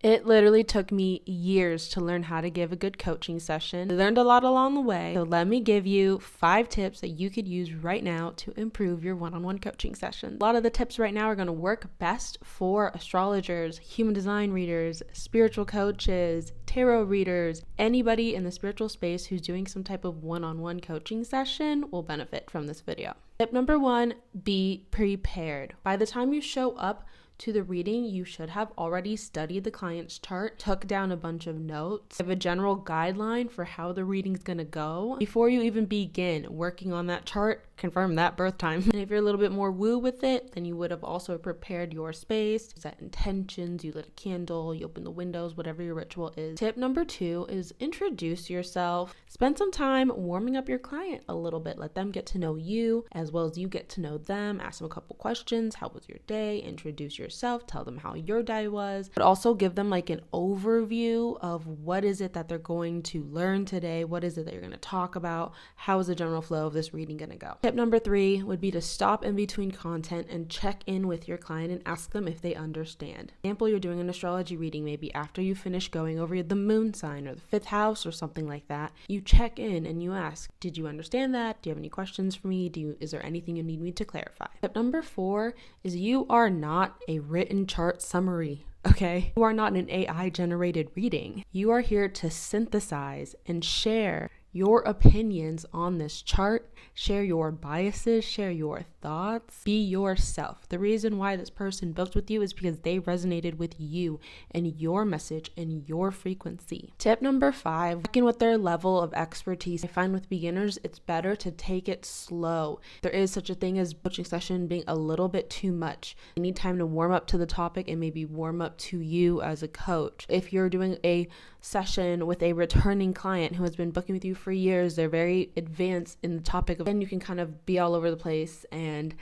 It literally took me years to learn how to give a good coaching session. I learned a lot along the way. So let me give you 5 tips that you could use right now to improve your one-on-one coaching session. A lot of the tips right now are going to work best for astrologers, human design readers, spiritual coaches, tarot readers. Anybody in the spiritual space who's doing some type of one-on-one coaching session will benefit from this video. Tip number 1, be prepared. By the time you show up to the reading, you should have already studied the client's chart, took down a bunch of notes, have a general guideline for how the reading's gonna go before you even begin working on that chart. Confirm that birth time. And if you're a little bit more woo with it, then you would have also prepared your space, set intentions, you lit a candle, you open the windows, whatever your ritual is. Tip number 2 is introduce yourself. Spend some time warming up your client a little bit. Let them get to know you as well as you get to know them. Ask them a couple questions. How was your day? Introduce yourself. Tell them how your day was. But also give them like an overview of what is it that they're going to learn today? What is it that you're going to talk about? How is the general flow of this reading going to go? Tip number 3 would be to stop in between content and check in with your client and ask them if they understand. For example, you're doing an astrology reading, maybe after you finish going over the moon sign or the 5th house or something like that. You check in and you ask, did you understand that? Do you have any questions for me? Is there anything you need me to clarify? Tip number 4 is you are not a written chart summary. Okay? You are not an AI generated reading. You are here to synthesize and share your opinions on this chart, share your biases, share your thoughts, be yourself. The reason why this person booked with you is because they resonated with you and your message and your frequency. Tip number 5, check in with their level of expertise. I find with beginners, it's better to take it slow. There is such a thing as coaching session being a little bit too much. You need time to warm up to the topic and maybe warm up to you as a coach. If you're doing a session with a returning client who has been booking with you for years, they're very advanced in the topic, and you can kind of be all over the place and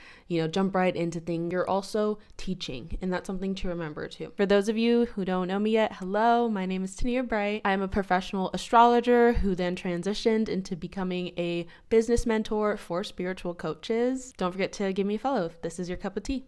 jump right into things. You're also teaching, and that's something to remember too. For those of you who don't know me yet, hello, my name is Tania Bright. I'm a professional astrologer who then transitioned into becoming a business mentor for spiritual coaches. Don't forget to give me a follow if this is your cup of tea.